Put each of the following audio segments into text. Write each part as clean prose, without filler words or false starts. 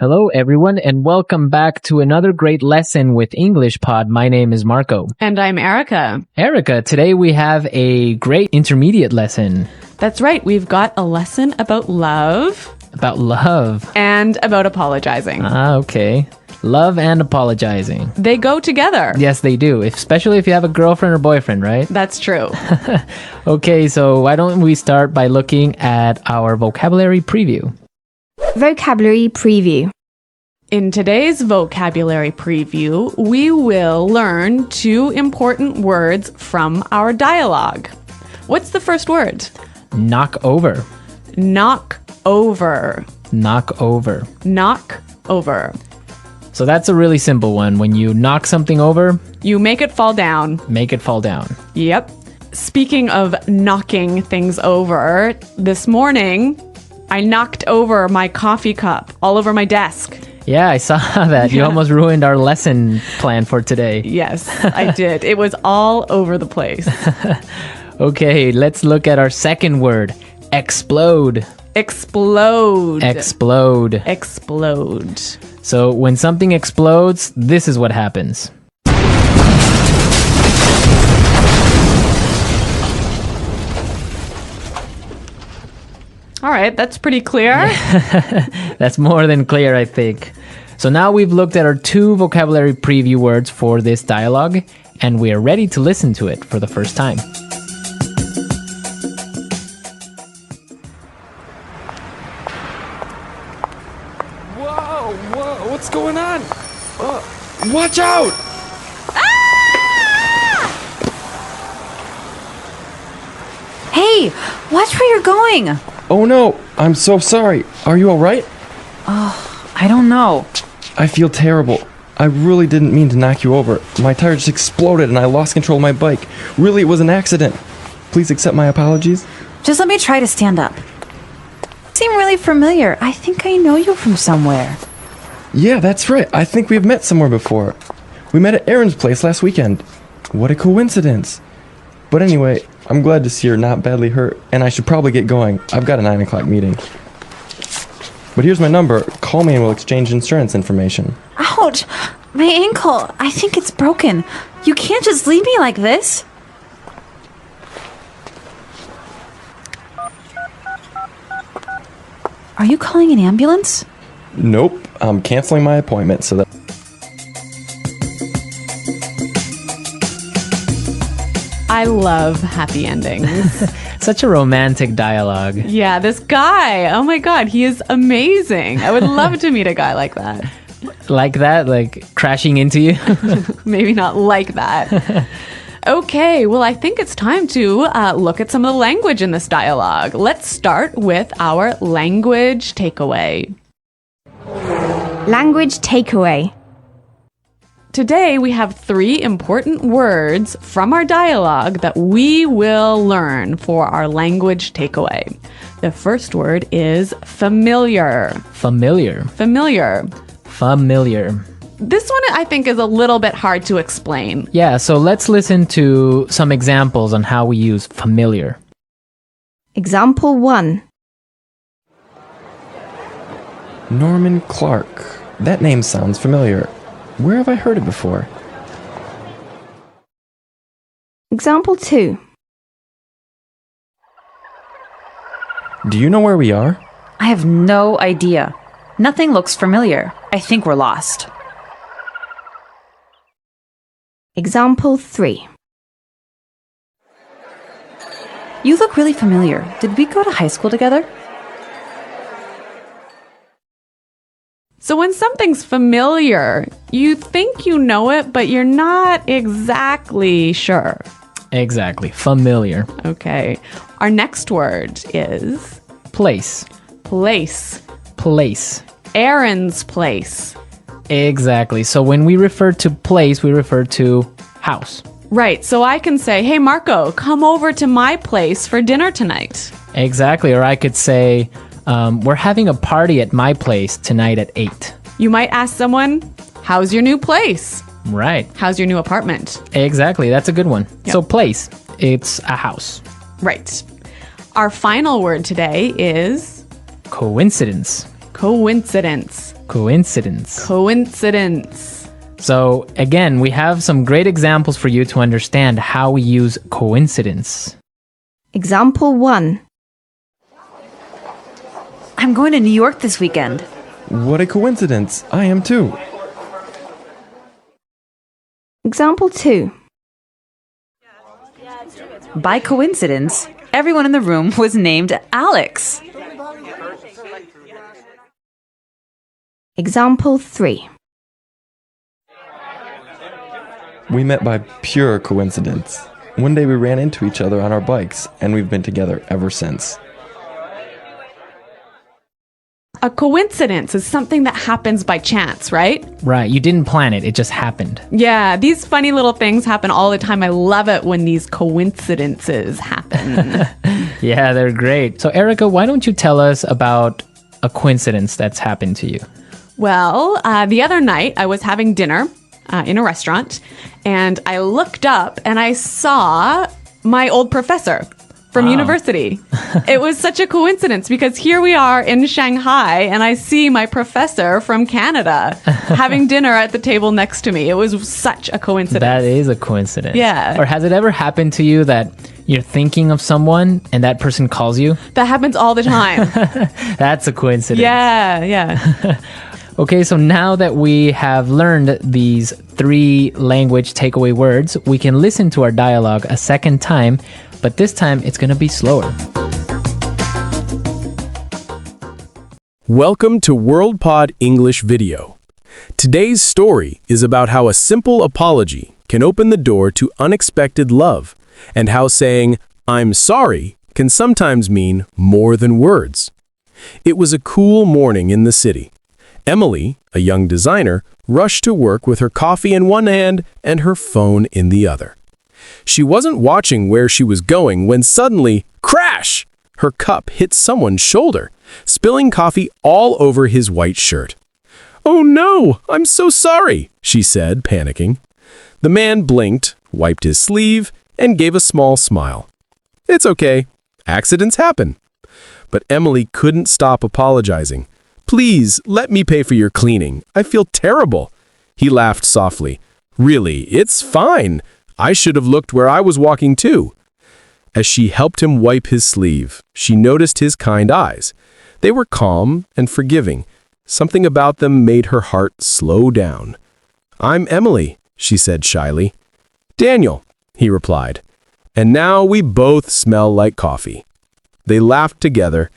Hello, everyone, and welcome back to another great lesson with 𝗪𝗵𝗲. My name is Marco. And I'm Erica. Erica, today we have a great intermediate lesson. That's right. We've got a lesson about love. About love. And about apologizing. Okay. Love and apologizing. They go together. Yes, they do, especially if you have a girlfriend or boyfriend, right? That's true. Okay, so why don't we start by looking at our vocabulary preview. Vocabulary preview. In today's vocabulary preview, we will learn 2 important words from our dialogue. What's the first word? Knock over. Knock over. Knock over. Knock over. So that's a really simple one. When you knock something over, you make it fall down. Make it fall down. Yep. Speaking of knocking things over, this morning, I knocked over my coffee cup all over my desk. Yeah, I saw that. You almost ruined our lesson plan for today. Yes, I did. It was all over the place. Okay, let's look at our second word. Explode. Explode. Explode. Explode. So when something explodes, this is what happens. All right, that's pretty clear. That's more than clear, I think. So now we've looked at our 2 vocabulary preview words for this dialogue, and we are ready to listen to it for the first time. Whoa, what's going on? Watch out! Hey, watch where you're going. Oh no, I'm so sorry. Are you alright? I don't know. I feel terrible. I really didn't mean to knock you over. My tire just exploded and I lost control of my bike. Really, it was an accident. Please accept my apologies. Just let me try to stand up. You seem really familiar. I think I know you from somewhere. Yeah, that's right. I think we've met somewhere before. We met at Aaron's place last weekend. What a coincidence. But anyway, I'm glad to see you're not badly hurt, and I should probably get going. I've got a 9 o'clock meeting. But here's my number. Call me and we'll exchange insurance information. Ouch! My ankle. I think it's broken. You can't just leave me like this. Are you calling an ambulance? Nope, I'm canceling my appointment so that... I love happy endings. Such a romantic dialogue. Yeah, this guy. Oh my God, he is amazing. I would love to meet a guy like that. Like that? Like crashing into you? Maybe not like that. Okay, well, I think it's time to look at some of the language in this dialogue. Let's start with our language takeaway. Language takeaway. Today, we have 3 important words from our dialogue that we will learn for our language takeaway. The first word is familiar. Familiar. Familiar. Familiar. This one, I think, is a little bit hard to explain. Yeah, so let's listen to some examples on how we use familiar. Example 1. Norman Clark. That name sounds familiar. Where have I heard it before? Example 2. Do you know where we are? I have no idea. Nothing looks familiar. I think we're lost. Example 3. You look really familiar. Did we go to high school together? So when something's familiar, you think you know it, but you're not exactly sure. Exactly. Familiar. Okay. Our next word is Place. place. Place. Aaron's place. Exactly. So when we refer to place, we refer to house. Right. So I can say, hey, Marco, come over to my place for dinner tonight. Exactly. Or I could say, we're having a party at my place tonight at 8. You might ask someone, how's your new place? Right. How's your new apartment? Exactly. That's a good one. Yep. So place, it's a house. Right. Our final word today is Coincidence. coincidence. Coincidence. Coincidence. So again, we have some great examples for you to understand how we use coincidence. Example 1. I'm going to New York this weekend. What a coincidence. I am too. Example 2. By coincidence, everyone in the room was named Alex. Example 3. We met by pure coincidence. One day we ran into each other on our bikes, and we've been together ever since. A coincidence is something that happens by chance, right? Right, you didn't plan it, it just happened. Yeah, these funny little things happen all the time. I love it when these coincidences happen. Yeah, they're great. So Erica, why don't you tell us about a coincidence that's happened to you? Well, the other night I was having dinner in a restaurant, and I looked up and I saw my old professor from university. It was such a coincidence because here we are in Shanghai and I see my professor from Canada having dinner at the table next to me. It was such a coincidence. That is a coincidence. Yeah. Or has it ever happened to you that you're thinking of someone and that person calls you? That happens all the time. That's a coincidence. Yeah. Okay, so now that we have learned these 3 language takeaway words, we can listen to our dialogue a second time, but this time it's going to be slower. Welcome to WorldPod English Video. Today's story is about how a simple apology can open the door to unexpected love, and how saying, "I'm sorry," can sometimes mean more than words. It was a cool morning in the city. Emily, a young designer, rushed to work with her coffee in one hand and her phone in the other. She wasn't watching where she was going when suddenly, crash! Her cup hit someone's shoulder, spilling coffee all over his white shirt. "Oh no, I'm so sorry," she said, panicking. The man blinked, wiped his sleeve, and gave a small smile. "It's okay. Accidents happen." But Emily couldn't stop apologizing. "Please, let me pay for your cleaning. I feel terrible." He laughed softly. "Really, it's fine. I should have looked where I was walking too." As she helped him wipe his sleeve, she noticed his kind eyes. They were calm and forgiving. Something about them made her heart slow down. "I'm Emily," she said shyly. "Daniel," he replied. "And now we both smell like coffee." They laughed together,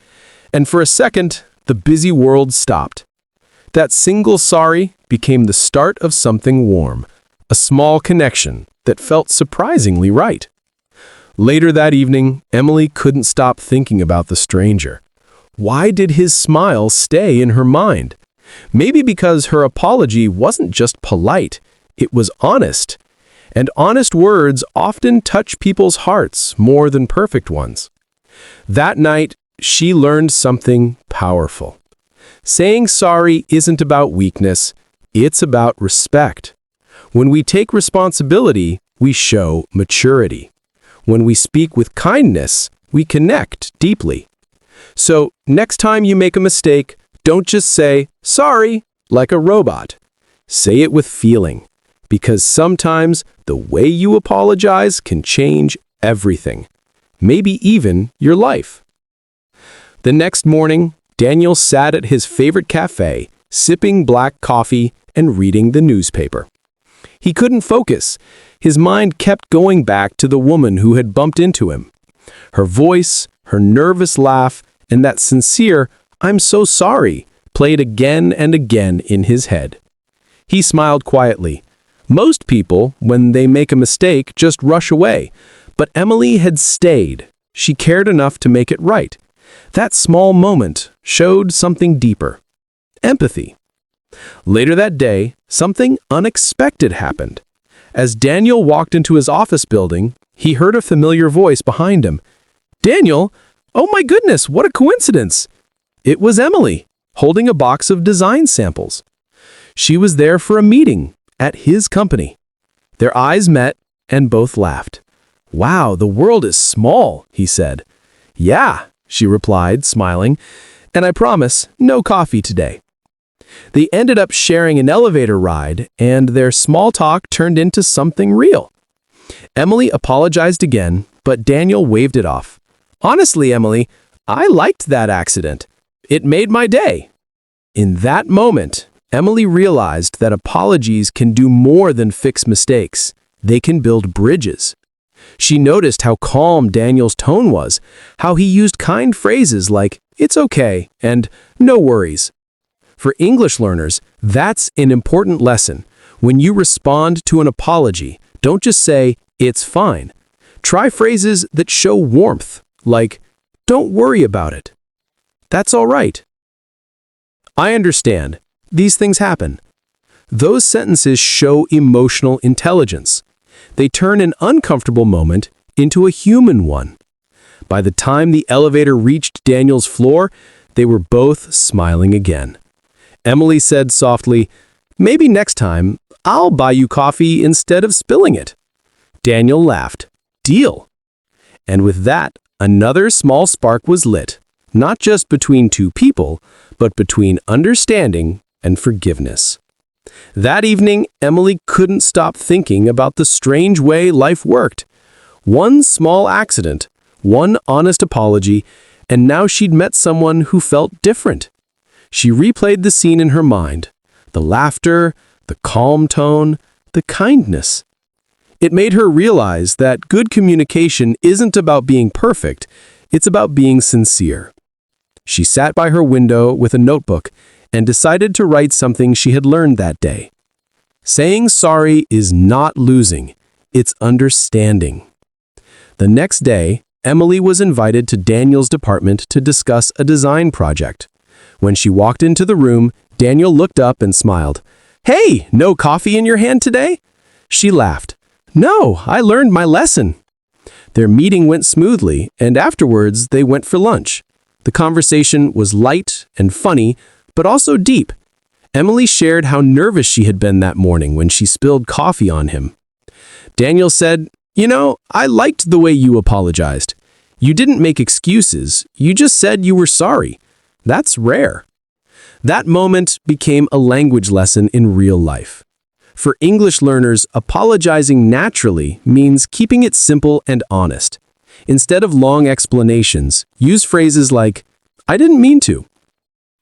and for a second, the busy world stopped. That single sorry became the start of something warm, a small connection that felt surprisingly right. Later that evening, Emily couldn't stop thinking about the stranger. Why did his smile stay in her mind? Maybe because her apology wasn't just polite, it was honest. And honest words often touch people's hearts more than perfect ones. That night, she learned something powerful. Saying sorry isn't about weakness, it's about respect. When we take responsibility, we show maturity. When we speak with kindness, we connect deeply. So, next time you make a mistake, don't just say, "Sorry," like a robot. Say it with feeling, because sometimes the way you apologize can change everything, maybe even your life. The next morning, Daniel sat at his favorite cafe, sipping black coffee and reading the newspaper. He couldn't focus. His mind kept going back to the woman who had bumped into him. Her voice, her nervous laugh, and that sincere, "I'm so sorry," played again and again in his head. He smiled quietly. Most people, when they make a mistake, just rush away. But Emily had stayed. She cared enough to make it right. That small moment showed something deeper. Empathy. Later that day, something unexpected happened. As Daniel walked into his office building, he heard a familiar voice behind him. "Daniel? Oh my goodness, what a coincidence!" It was Emily, holding a box of design samples. She was there for a meeting at his company. Their eyes met, and both laughed. "Wow, the world is small," he said. "Yeah," she replied, smiling, "and I promise, no coffee today." They ended up sharing an elevator ride, and their small talk turned into something real. Emily apologized again, but Daniel waved it off. "Honestly, Emily, I liked that accident. It made my day." In that moment, Emily realized that apologies can do more than fix mistakes. They can build bridges. She noticed how calm Daniel's tone was, how he used kind phrases like, "It's okay," and "No worries." For English learners, that's an important lesson. When you respond to an apology, don't just say, "It's fine." Try phrases that show warmth, like, "Don't worry about it." "That's all right." "I understand. These things happen." Those sentences show emotional intelligence. They turn an uncomfortable moment into a human one. By the time the elevator reached Daniel's floor, they were both smiling again. Emily said softly, "Maybe next time, I'll buy you coffee instead of spilling it." Daniel laughed. "Deal." And with that, another small spark was lit, not just between two people, but between understanding and forgiveness. That evening, Emily couldn't stop thinking about the strange way life worked. One small accident, one honest apology, and now she'd met someone who felt different. She replayed the scene in her mind, the laughter, the calm tone, the kindness. It made her realize that good communication isn't about being perfect, it's about being sincere. She sat by her window with a notebook and decided to write something she had learned that day. Saying sorry is not losing, it's understanding. The next day, Emily was invited to Daniel's department to discuss a design project. When she walked into the room, Daniel looked up and smiled. "Hey, no coffee in your hand today?" She laughed. "No, I learned my lesson." Their meeting went smoothly, and afterwards they went for lunch. The conversation was light and funny, but also deep. Emily shared how nervous she had been that morning when she spilled coffee on him. Daniel said, "You know, I liked the way you apologized. You didn't make excuses, you just said you were sorry. That's rare." That moment became a language lesson in real life. For English learners, apologizing naturally means keeping it simple and honest. Instead of long explanations, use phrases like, "I didn't mean to."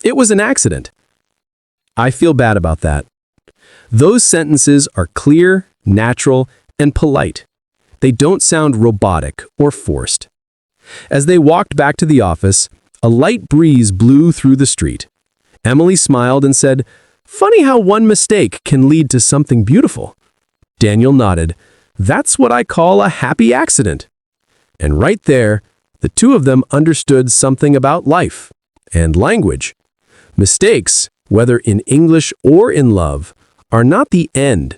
"It was an accident." "I feel bad about that." Those sentences are clear, natural, and polite. They don't sound robotic or forced. As they walked back to the office, a light breeze blew through the street. Emily smiled and said, "Funny how one mistake can lead to something beautiful." Daniel nodded. "That's what I call a happy accident." And right there, the two of them understood something about life and language. Mistakes, whether in English or in love, are not the end.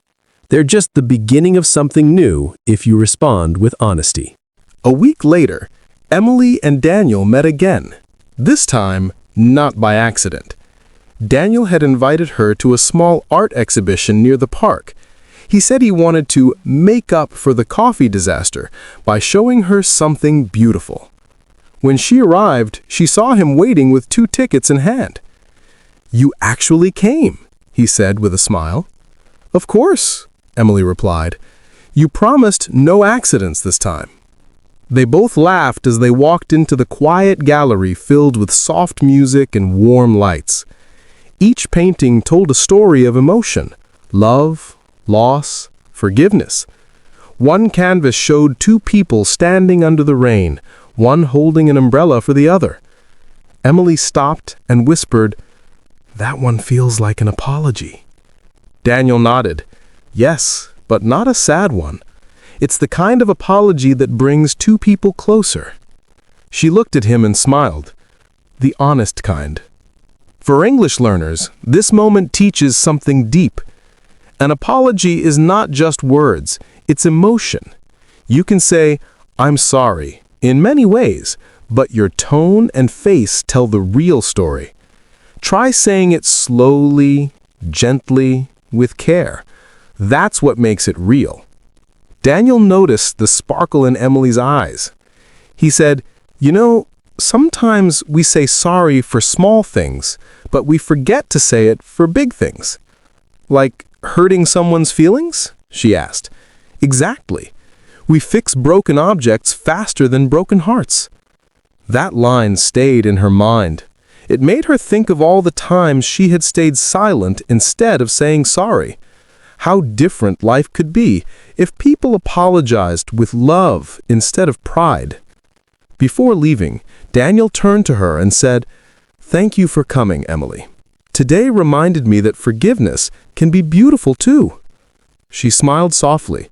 They're just the beginning of something new if you respond with honesty. A week later, Emily and Daniel met again, this time not by accident. Daniel had invited her to a small art exhibition near the park. He said he wanted to make up for the coffee disaster by showing her something beautiful. When she arrived, she saw him waiting with 2 tickets in hand. "You actually came," he said with a smile. "Of course," Emily replied. "You promised no accidents this time." They both laughed as they walked into the quiet gallery filled with soft music and warm lights. Each painting told a story of emotion, love, loss, forgiveness. One canvas showed 2 people standing under the rain, one holding an umbrella for the other. Emily stopped and whispered, "That one feels like an apology." Daniel nodded. "Yes, but not a sad one. It's the kind of apology that brings 2 people closer." She looked at him and smiled. The honest kind. For English learners, this moment teaches something deep. An apology is not just words, it's emotion. You can say, "I'm sorry," in many ways, but your tone and face tell the real story. Try saying it slowly, gently, with care. That's what makes it real. Daniel noticed the sparkle in Emily's eyes. He said, "You know, sometimes we say sorry for small things, but we forget to say it for big things. Like hurting someone's feelings? She asked. Exactly. We fix broken objects faster than broken hearts. That line stayed in her mind. It made her think of all the times she had stayed silent instead of saying sorry. How different life could be if people apologized with love instead of pride. Before leaving, Daniel turned to her and said, "Thank you for coming, Emily. Today reminded me that forgiveness can be beautiful too." She smiled softly.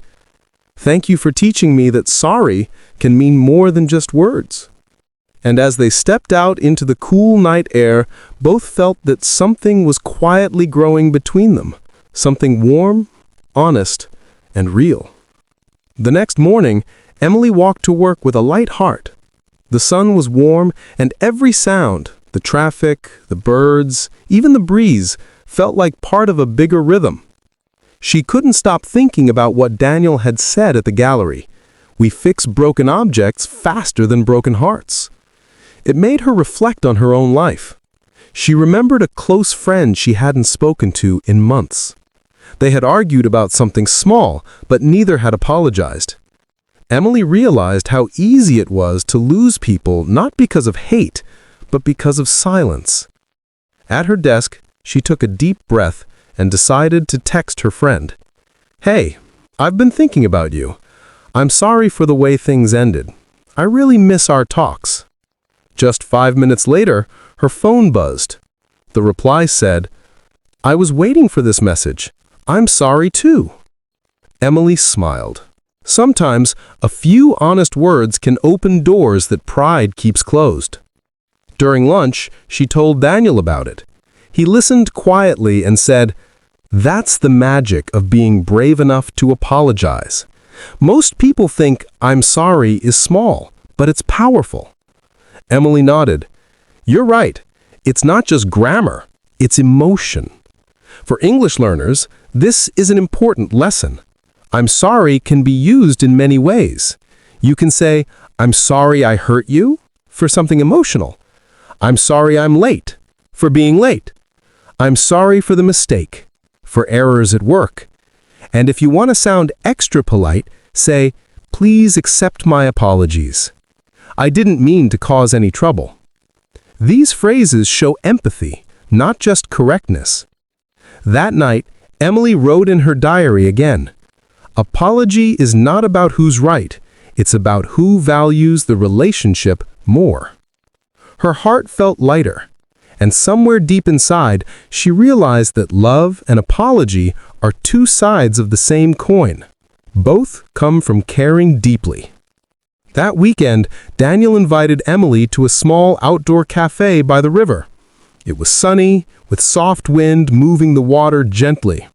"Thank you for teaching me that sorry can mean more than just words." And as they stepped out into the cool night air, both felt that something was quietly growing between them. Something warm, honest, and real. The next morning, Emily walked to work with a light heart. The sun was warm, and every sound, the traffic, the birds, even the breeze, felt like part of a bigger rhythm. She couldn't stop thinking about what Daniel had said at the gallery. We fix broken objects faster than broken hearts. It made her reflect on her own life. She remembered a close friend she hadn't spoken to in months. They had argued about something small, but neither had apologized. Emily realized how easy it was to lose people not because of hate, but because of silence. At her desk, she took a deep breath and decided to text her friend. "Hey, I've been thinking about you. I'm sorry for the way things ended. I really miss our talks." Just 5 minutes later, her phone buzzed. The reply said, "I was waiting for this message. I'm sorry too." Emily smiled. Sometimes, a few honest words can open doors that pride keeps closed. During lunch, she told Daniel about it. He listened quietly and said, "That's the magic of being brave enough to apologize. Most people think I'm sorry is small, but it's powerful." Emily nodded. "You're right. It's not just grammar, it's emotion." For English learners, this is an important lesson. I'm sorry can be used in many ways. You can say, "I'm sorry I hurt you," for something emotional. "I'm sorry I'm late," for being late. "I'm sorry for the mistake," for errors at work. And if you want to sound extra polite, say, "Please accept my apologies. I didn't mean to cause any trouble." These phrases show empathy, not just correctness. That night, Emily wrote in her diary again, "Apology is not about who's right, it's about who values the relationship more." Her heart felt lighter, and somewhere deep inside, she realized that love and apology are two sides of the same coin. Both come from caring deeply. That weekend, Daniel invited Emily to a small outdoor cafe by the river. It was sunny, with soft wind moving the water gently.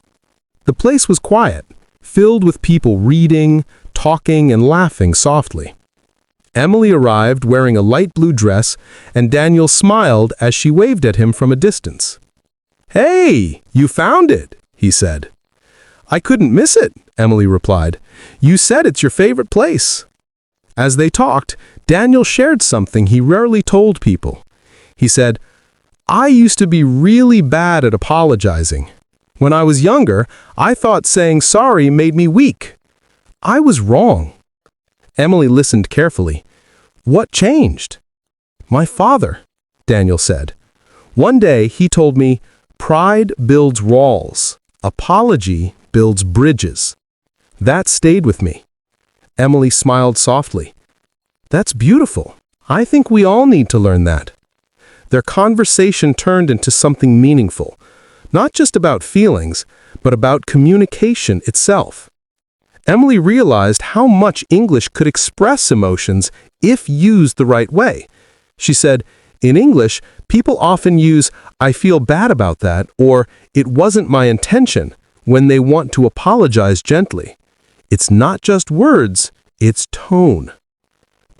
The place was quiet, filled with people reading, talking, and laughing softly. Emily arrived wearing a light blue dress, and Daniel smiled as she waved at him from a distance. "Hey, you found it," he said. "I couldn't miss it," Emily replied. "You said it's your favorite place." As they talked, Daniel shared something he rarely told people. He said, "I used to be really bad at apologizing. When I was younger, I thought saying sorry made me weak. I was wrong." Emily listened carefully. "What changed?" "My father," Daniel said. "One day he told me, 'Pride builds walls. Apology builds bridges.' That stayed with me." Emily smiled softly. "That's beautiful. I think we all need to learn that." Their conversation turned into something meaningful, not just about feelings, but about communication itself. Emily realized how much English could express emotions if used the right way. She said, "In English, people often use 'I feel bad about that' or 'it wasn't my intention' when they want to apologize gently. It's not just words, it's tone."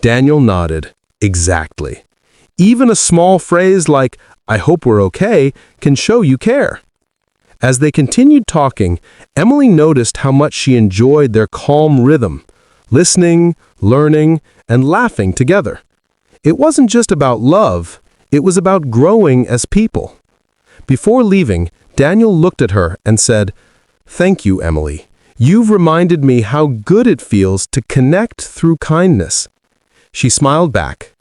Daniel nodded. "Exactly. Even a small phrase like, 'I hope we're okay,' can show you care." As they continued talking, Emily noticed how much she enjoyed their calm rhythm, listening, learning, and laughing together. It wasn't just about love, it was about growing as people. Before leaving, Daniel looked at her and said, "Thank you, Emily. You've reminded me how good it feels to connect through kindness." She smiled back.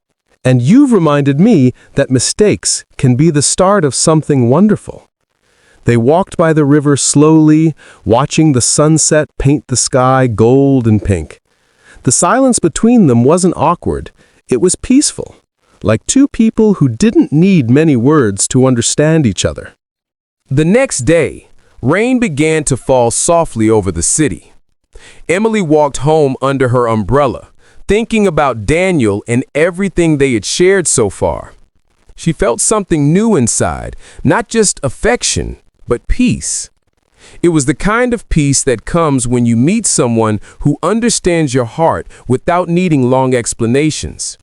"And you've reminded me that mistakes can be the start of something wonderful." They walked by the river slowly, watching the sunset paint the sky gold and pink. The silence between them wasn't awkward. It was peaceful, like two people who didn't need many words to understand each other. The next day, rain began to fall softly over the city. Emily walked home under her umbrella, thinking about Daniel and everything they had shared so far. She felt something new inside, not just affection, but peace. It was the kind of peace that comes when you meet someone who understands your heart without needing long explanations.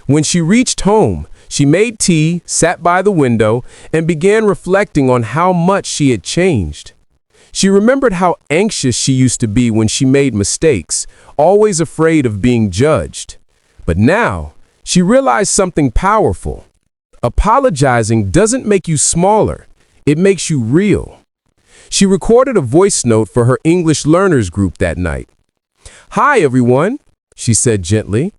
When she reached home, she made tea, sat by the window, and began reflecting on how much she had changed. She remembered how anxious she used to be when she made mistakes, always afraid of being judged. But now, she realized something powerful. Apologizing doesn't make you smaller, it makes you real. She recorded a voice note for her English learners group that night. "Hi, everyone," she said gently.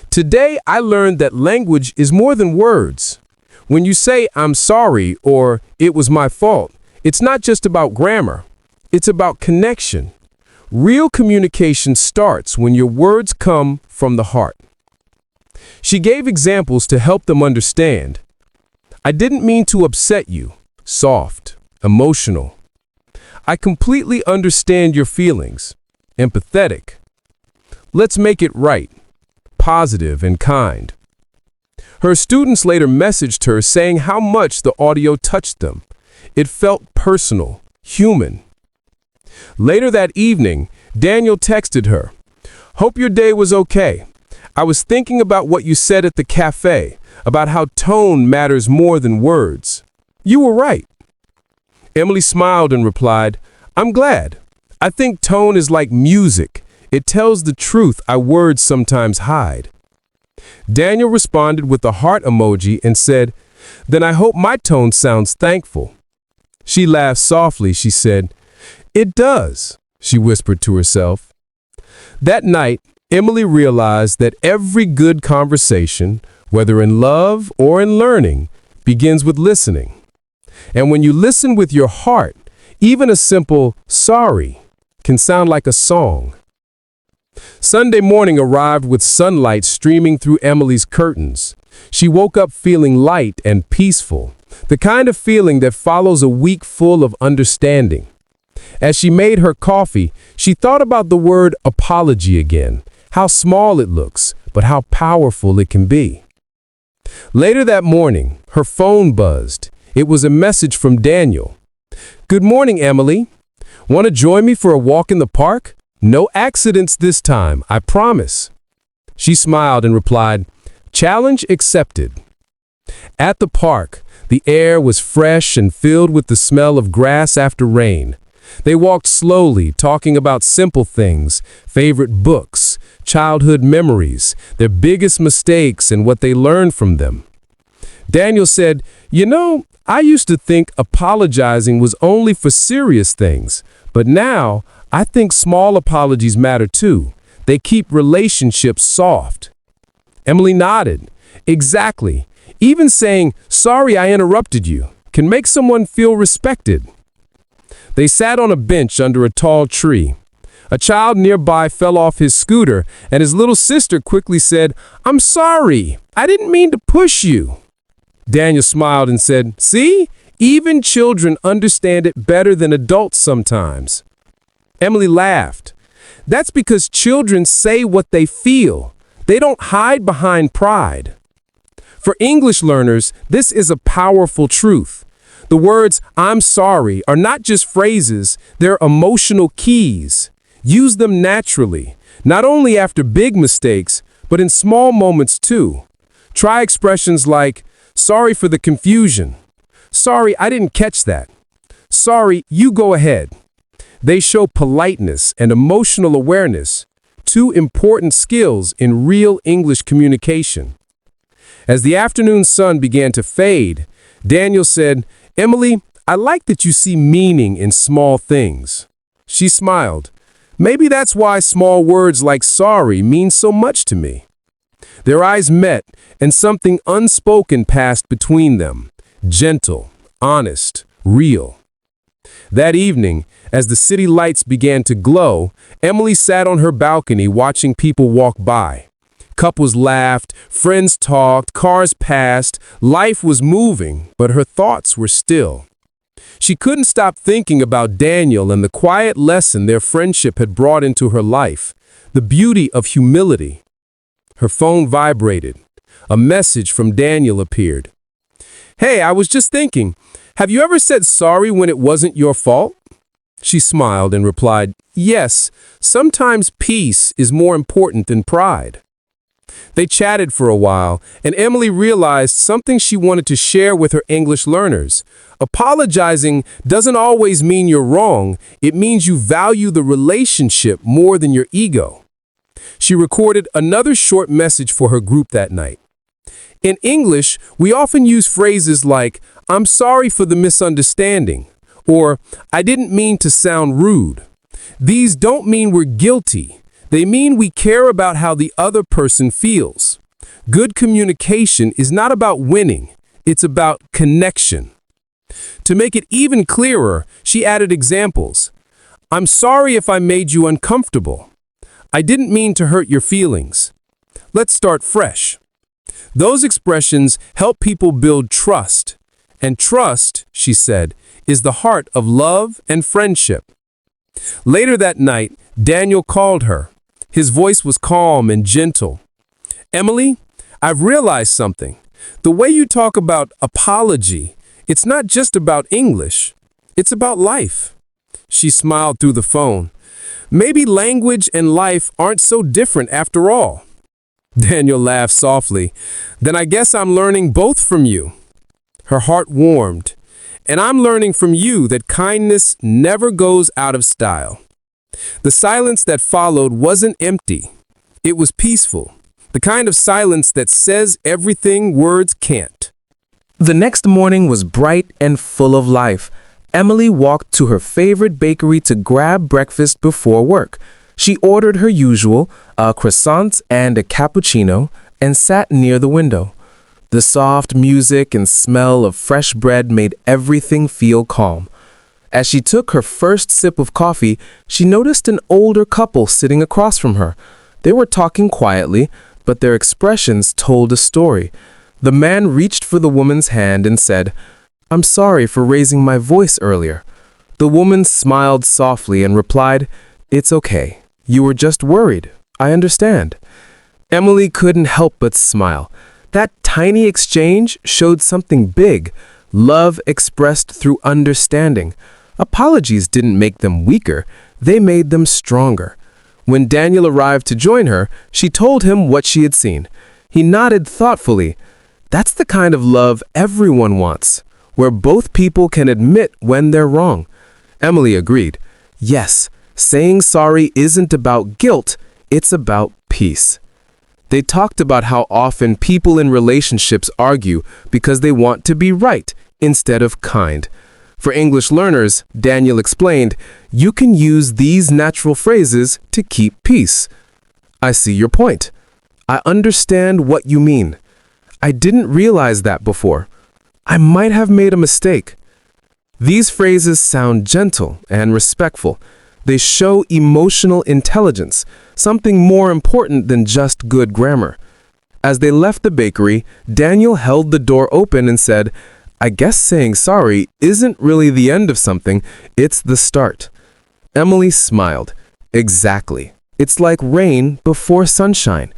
"Today I learned that language is more than words. When you say I'm sorry or it was my fault, it's not just about grammar. It's about connection. Real communication starts when your words come from the heart." She gave examples to help them understand. "I didn't mean to upset you." Soft, emotional. "I completely understand your feelings." Empathetic. "Let's make it right." Positive and kind. Her students later messaged her saying how much the audio touched them. It felt personal, human. Later that evening, Daniel texted her, "Hope your day was okay. I was thinking about what you said at the cafe, about how tone matters more than words. You were right." Emily smiled and replied, "I'm glad. I think tone is like music. It tells the truth our words sometimes hide." Daniel responded with a heart emoji and said, "Then I hope my tone sounds thankful." She laughed softly. She said, "It does," she whispered to herself. That night, Emily realized that every good conversation, whether in love or in learning, begins with listening. And when you listen with your heart, even a simple "sorry" can sound like a song. Sunday morning arrived with sunlight streaming through Emily's curtains. She woke up feeling light and peaceful, the kind of feeling that follows a week full of understanding. As she made her coffee, she thought about the word apology again, how small it looks, but how powerful it can be. Later that morning, her phone buzzed. It was a message from Daniel. "Good morning, Emily. Want to join me for a walk in the park? No accidents this time, I promise." She smiled and replied, "Challenge accepted." At the park, the air was fresh and filled with the smell of grass after rain. They walked slowly, talking about simple things, favorite books, childhood memories, their biggest mistakes and what they learned from them. Daniel said, "You know, I used to think apologizing was only for serious things, but now I think small apologies matter too. They keep relationships soft." Emily nodded. "Exactly. Even saying, 'Sorry I interrupted you,' can make someone feel respected." They sat on a bench under a tall tree. A child nearby fell off his scooter, and his little sister quickly said, "I'm sorry. I didn't mean to push you." Daniel smiled and said, "See? Even children understand it better than adults sometimes." Emily laughed. "That's because children say what they feel. They don't hide behind pride." For English learners, this is a powerful truth. The words "I'm sorry" are not just phrases, they're emotional keys. Use them naturally, not only after big mistakes, but in small moments too. Try expressions like, "Sorry for the confusion." "Sorry, I didn't catch that." "Sorry, you go ahead." They show politeness and emotional awareness, two important skills in real English communication. As the afternoon sun began to fade, Daniel said, "Emily, I like that you see meaning in small things." She smiled. "Maybe that's why small words like sorry mean so much to me." Their eyes met, and something unspoken passed between them. Gentle, honest, real. That evening, as the city lights began to glow, Emily sat on her balcony watching people walk by. Couples laughed, friends talked, cars passed. Life was moving, but her thoughts were still. She couldn't stop thinking about Daniel and the quiet lesson their friendship had brought into her life, the beauty of humility. Her phone vibrated. A message from Daniel appeared. "Hey, I was just thinking, have you ever said sorry when it wasn't your fault?" She smiled and replied, "Yes, sometimes peace is more important than pride." They chatted for a while, and Emily realized something she wanted to share with her English learners. Apologizing doesn't always mean you're wrong. It means you value the relationship more than your ego. She recorded another short message for her group that night. In English, we often use phrases like, "I'm sorry for the misunderstanding," or "I didn't mean to sound rude." These don't mean we're guilty. They mean we care about how the other person feels. Good communication is not about winning. It's about connection. To make it even clearer, she added examples. "I'm sorry if I made you uncomfortable. I didn't mean to hurt your feelings. Let's start fresh." Those expressions help people build trust. And trust, she said, is the heart of love and friendship. Later that night, Daniel called her. His voice was calm and gentle. "Emily, I've realized something. The way you talk about apology, it's not just about English. It's about life." She smiled through the phone. "Maybe language and life aren't so different after all." Daniel laughed softly. "Then I guess I'm learning both from you." Her heart warmed. "And I'm learning from you that kindness never goes out of style." The silence that followed wasn't empty. It was peaceful. The kind of silence that says everything words can't. The next morning was bright and full of life. Emily walked to her favorite bakery to grab breakfast before work. She ordered her usual, a croissant and a cappuccino, and sat near the window. The soft music and smell of fresh bread made everything feel calm. As she took her first sip of coffee, she noticed an older couple sitting across from her. They were talking quietly, but their expressions told a story. The man reached for the woman's hand and said, "I'm sorry for raising my voice earlier." The woman smiled softly and replied, "It's okay. You were just worried. I understand." Emily couldn't help but smile. That tiny exchange showed something big, love expressed through understanding. Apologies didn't make them weaker, they made them stronger. When Daniel arrived to join her, she told him what she had seen. He nodded thoughtfully. That's the kind of love everyone wants, where both people can admit when they're wrong. Emily agreed. Yes, saying sorry isn't about guilt, it's about peace. They talked about how often people in relationships argue because they want to be right instead of kind. For English learners, Daniel explained, you can use these natural phrases to keep peace. I see your point. I understand what you mean. I didn't realize that before. I might have made a mistake. These phrases sound gentle and respectful. They show emotional intelligence, something more important than just good grammar. As they left the bakery, Daniel held the door open and said, I guess saying sorry isn't really the end of something, it's the start. Emily smiled. Exactly. It's like rain before sunshine.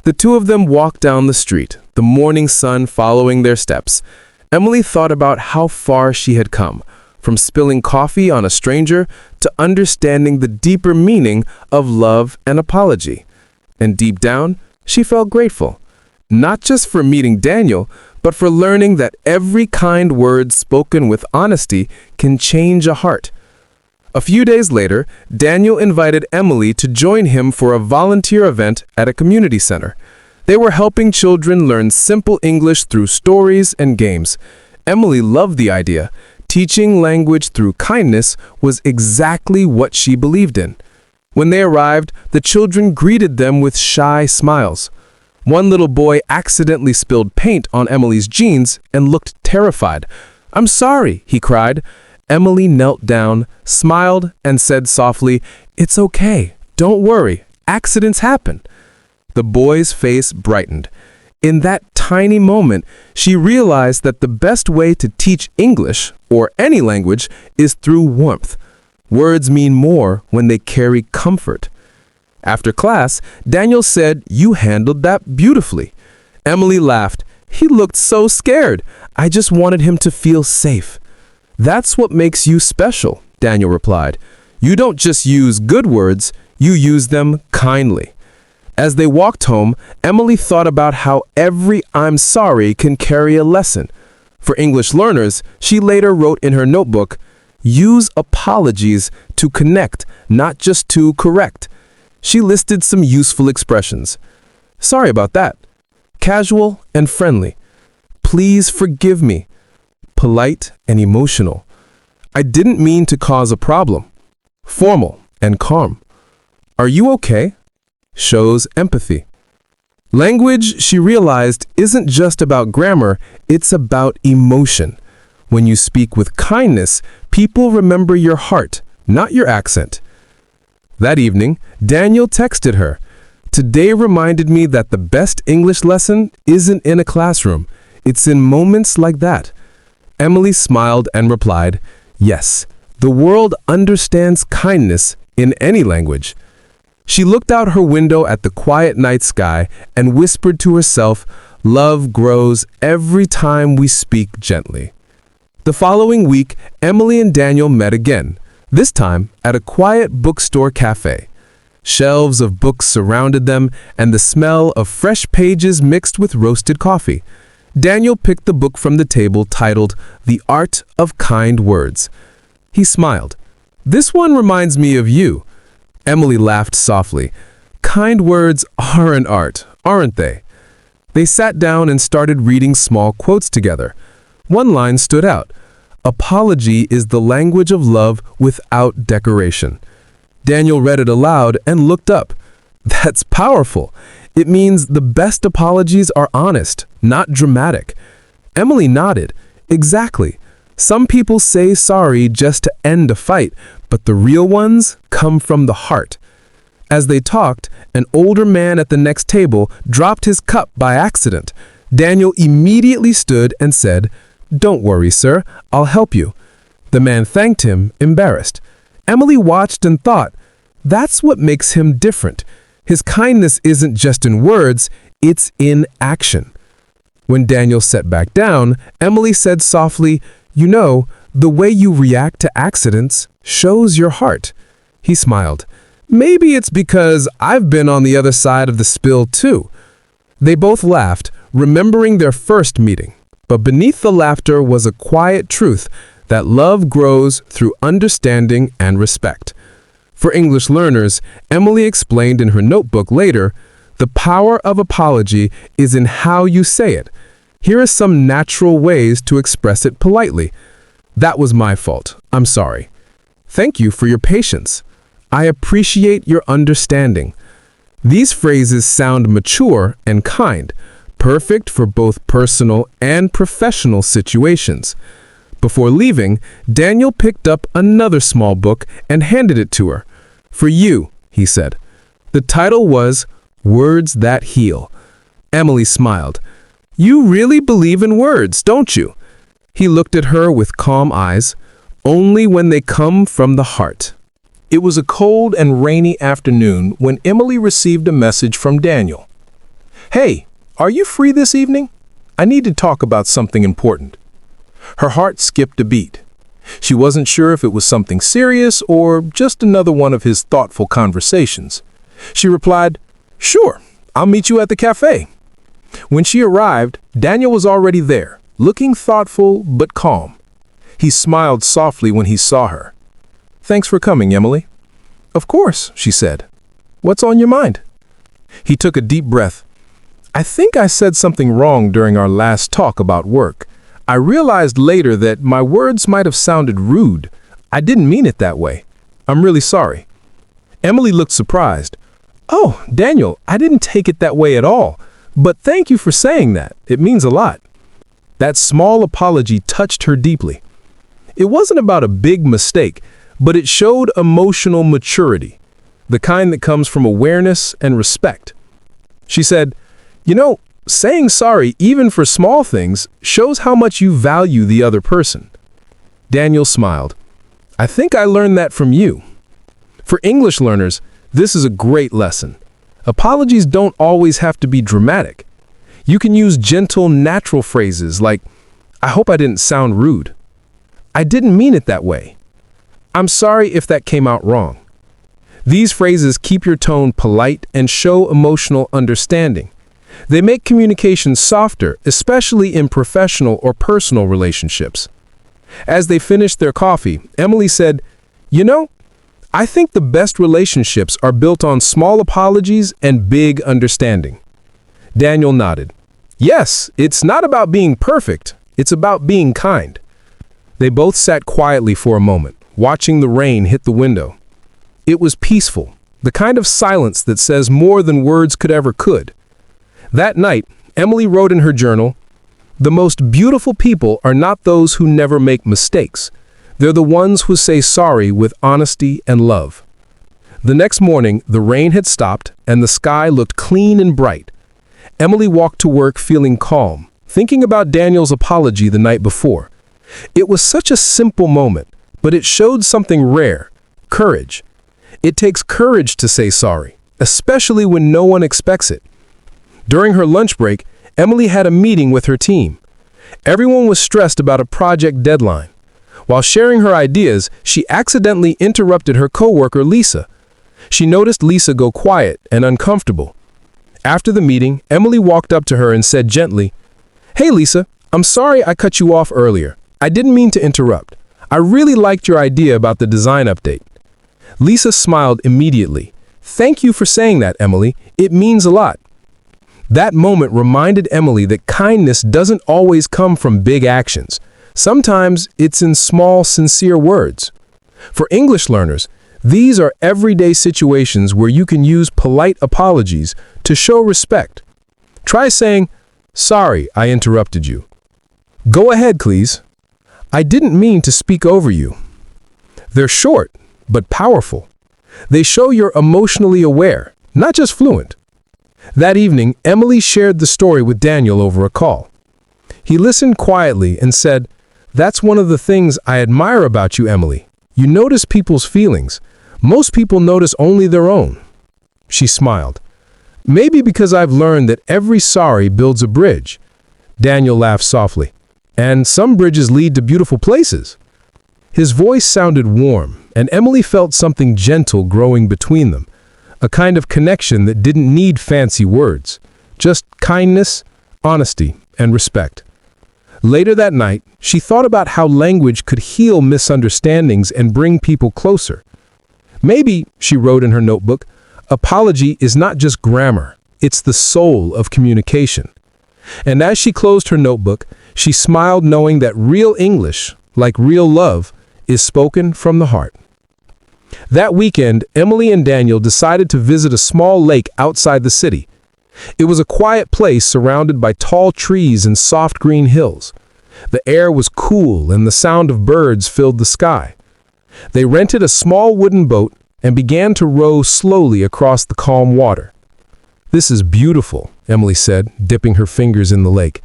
The two of them walked down the street, the morning sun following their steps. Emily thought about how far she had come, from spilling coffee on a stranger to understanding the deeper meaning of love and apology. And deep down, she felt grateful, not just for meeting Daniel, but for learning that every kind word spoken with honesty can change a heart. A few days later, Daniel invited Emily to join him for a volunteer event at a community center. They were helping children learn simple English through stories and games. Emily loved the idea. Teaching language through kindness was exactly what she believed in. When they arrived, the children greeted them with shy smiles. One little boy accidentally spilled paint on Emily's jeans and looked terrified. "I'm sorry," he cried. Emily knelt down, smiled, and said softly, "It's okay. Don't worry. Accidents happen." The boy's face brightened. In that tiny moment, she realized that the best way to teach English, or any language, is through warmth. Words mean more when they carry comfort. After class, Daniel said, "You handled that beautifully." Emily laughed. "He looked so scared. I just wanted him to feel safe." "That's what makes you special," Daniel replied. "You don't just use good words, you use them kindly." As they walked home, Emily thought about how every "I'm sorry" can carry a lesson. For English learners, she later wrote in her notebook, "Use apologies to connect, not just to correct." She listed some useful expressions. "Sorry about that." Casual and friendly. "Please forgive me." Polite and emotional. "I didn't mean to cause a problem." Formal and calm. "Are you okay?" Shows empathy. Language, she realized, isn't just about grammar, it's about emotion. When you speak with kindness, people remember your heart, not your accent. That evening, Daniel texted her. "Today reminded me that the best English lesson isn't in a classroom. It's in moments like that." Emily smiled and replied, "Yes, the world understands kindness in any language." She looked out her window at the quiet night sky and whispered to herself, "Love grows every time we speak gently." The following week, Emily and Daniel met again, this time at a quiet bookstore cafe. Shelves of books surrounded them, and the smell of fresh pages mixed with roasted coffee. Daniel picked the book from the table titled The Art of Kind Words. He smiled. "This one reminds me of you." Emily laughed softly. "Kind words are an art, aren't they?" They sat down and started reading small quotes together. One line stood out. "Apology is the language of love without decoration." Daniel read it aloud and looked up. "That's powerful. It means the best apologies are honest, not dramatic." Emily nodded. "Exactly. Some people say sorry just to end a fight, but the real ones come from the heart." As they talked, an older man at the next table dropped his cup by accident. Daniel immediately stood and said, "Don't worry, sir. I'll help you." The man thanked him, embarrassed. Emily watched and thought, that's what makes him different. His kindness isn't just in words, it's in action. When Daniel sat back down, Emily said softly, "You know, the way you react to accidents shows your heart." He smiled. "Maybe it's because I've been on the other side of the spill too." They both laughed, remembering their first meeting. But beneath the laughter was a quiet truth that love grows through understanding and respect. For English learners, Emily explained in her notebook later, the power of apology is in how you say it. Here are some natural ways to express it politely. "That was my fault. I'm sorry." "Thank you for your patience." "I appreciate your understanding." These phrases sound mature and kind, perfect for both personal and professional situations. Before leaving, Daniel picked up another small book and handed it to her. "For you," he said. The title was Words That Heal. Emily smiled. "You really believe in words, don't you?" He looked at her with calm eyes. "Only when they come from the heart." It was a cold and rainy afternoon when Emily received a message from Daniel. "Hey, are you free this evening? I need to talk about something important." Her heart skipped a beat. She wasn't sure if it was something serious or just another one of his thoughtful conversations. She replied, "Sure, I'll meet you at the cafe." When she arrived, Daniel was already there, looking thoughtful but calm. He smiled softly when he saw her. "Thanks for coming, Emily." "Of course," she said. "What's on your mind?" He took a deep breath. "I think I said something wrong during our last talk about work. I realized later that my words might have sounded rude. I didn't mean it that way. I'm really sorry." Emily looked surprised. "Oh, Daniel, I didn't take it that way at all. But thank you for saying that. It means a lot." That small apology touched her deeply. It wasn't about a big mistake, but it showed emotional maturity, the kind that comes from awareness and respect. She said, "You know, saying sorry, even for small things, shows how much you value the other person." Daniel smiled. "I think I learned that from you." For English learners, this is a great lesson. Apologies don't always have to be dramatic. You can use gentle, natural phrases like, "I hope I didn't sound rude." "I didn't mean it that way." "I'm sorry if that came out wrong." These phrases keep your tone polite and show emotional understanding. They make communication softer, especially in professional or personal relationships. As they finished their coffee, Emily said, "You know, I think the best relationships are built on small apologies and big understanding." Daniel nodded. "Yes, it's not about being perfect. It's about being kind." They both sat quietly for a moment, watching the rain hit the window. It was peaceful, the kind of silence that says more than words could. That night, Emily wrote in her journal, "The most beautiful people are not those who never make mistakes. They're the ones who say sorry with honesty and love." The next morning, the rain had stopped and the sky looked clean and bright. Emily walked to work feeling calm, thinking about Daniel's apology the night before. It was such a simple moment, but it showed something rare: courage. It takes courage to say sorry, especially when no one expects it. During her lunch break, Emily had a meeting with her team. Everyone was stressed about a project deadline. While sharing her ideas, she accidentally interrupted her coworker Lisa. She noticed Lisa go quiet and uncomfortable. After the meeting, Emily walked up to her and said gently, "Hey Lisa, I'm sorry I cut you off earlier. I didn't mean to interrupt. I really liked your idea about the design update." Lisa smiled immediately. "Thank you for saying that, Emily. It means a lot." That moment reminded Emily that kindness doesn't always come from big actions. Sometimes it's in small, sincere words. For English learners, these are everyday situations where you can use polite apologies to show respect. Try saying, "Sorry, I interrupted you." "Go ahead, please." "I didn't mean to speak over you." They're short, but powerful. They show you're emotionally aware, not just fluent. That evening, Emily shared the story with Daniel over a call. He listened quietly and said, "That's one of the things I admire about you, Emily. You notice people's feelings. Most people notice only their own." She smiled. "Maybe because I've learned that every sorry builds a bridge." Daniel laughed softly. "And some bridges lead to beautiful places." His voice sounded warm, and Emily felt something gentle growing between them, a kind of connection that didn't need fancy words, just kindness, honesty, and respect. Later that night, she thought about how language could heal misunderstandings and bring people closer. Maybe, she wrote in her notebook, apology is not just grammar, it's the soul of communication. And as she closed her notebook, she smiled knowing that real English, like real love, is spoken from the heart. That weekend, Emily and Daniel decided to visit a small lake outside the city. It was a quiet place surrounded by tall trees and soft green hills. The air was cool and the sound of birds filled the sky. They rented a small wooden boat and began to row slowly across the calm water. "This is beautiful," Emily said, dipping her fingers in the lake.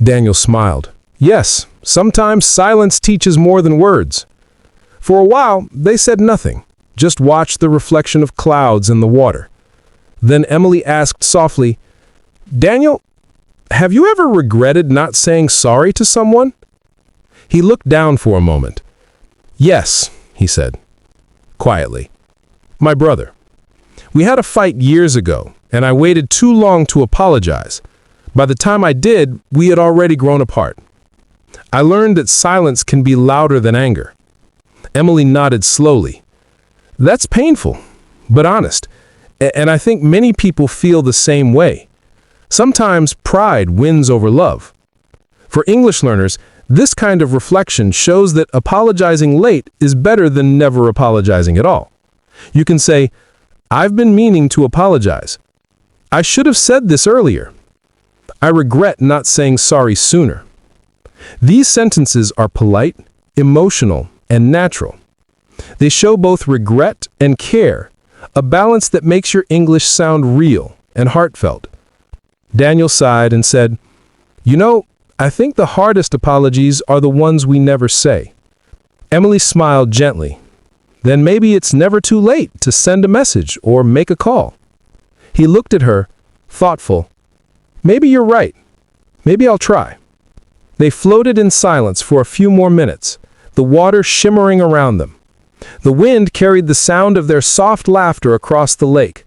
Daniel smiled. "Yes, sometimes silence teaches more than words." For a while, they said nothing, just watched the reflection of clouds in the water. Then Emily asked softly, "Daniel, have you ever regretted not saying sorry to someone?" He looked down for a moment. "Yes," he said, quietly. "My brother. We had a fight years ago, and I waited too long to apologize. By the time I did, we had already grown apart. I learned that silence can be louder than anger." Emily nodded slowly. "That's painful, but honest, and I think many people feel the same way. Sometimes pride wins over love." For English learners, this kind of reflection shows that apologizing late is better than never apologizing at all. You can say, "I've been meaning to apologize. I should have said this earlier. I regret not saying sorry sooner." These sentences are polite, emotional, and natural. They show both regret and care, a balance that makes your English sound real and heartfelt. Daniel sighed and said, "You know, I think the hardest apologies are the ones we never say." Emily smiled gently. "Then maybe it's never too late to send a message or make a call." He looked at her, thoughtful. "Maybe you're right. Maybe I'll try." They floated in silence for a few more minutes, the water shimmering around them. The wind carried the sound of their soft laughter across the lake,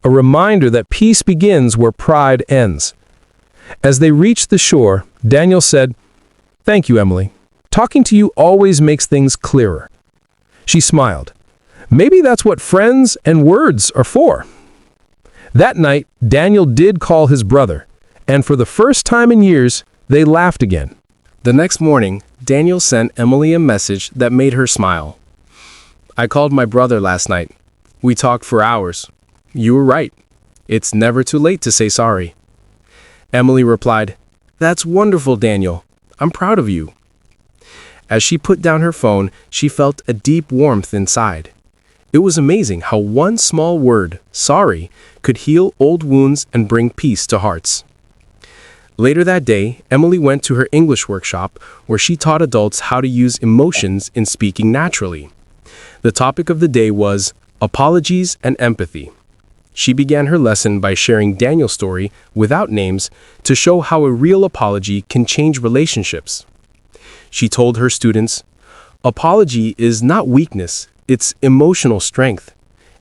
a reminder that peace begins where pride ends. As they reached the shore, Daniel said, "Thank you, Emily. Talking to you always makes things clearer." She smiled. "Maybe that's what friends and words are for." That night, Daniel did call his brother, and for the first time in years, they laughed again. The next morning, Daniel sent Emily a message that made her smile. "I called my brother last night. We talked for hours. You were right. It's never too late to say sorry." Emily replied, "That's wonderful, Daniel. I'm proud of you." As she put down her phone, she felt a deep warmth inside. It was amazing how one small word, sorry, could heal old wounds and bring peace to hearts. Later that day, Emily went to her English workshop where she taught adults how to use emotions in speaking naturally. The topic of the day was apologies and empathy. She began her lesson by sharing Daniel's story without names to show how a real apology can change relationships. She told her students, "Apology is not weakness, it's emotional strength.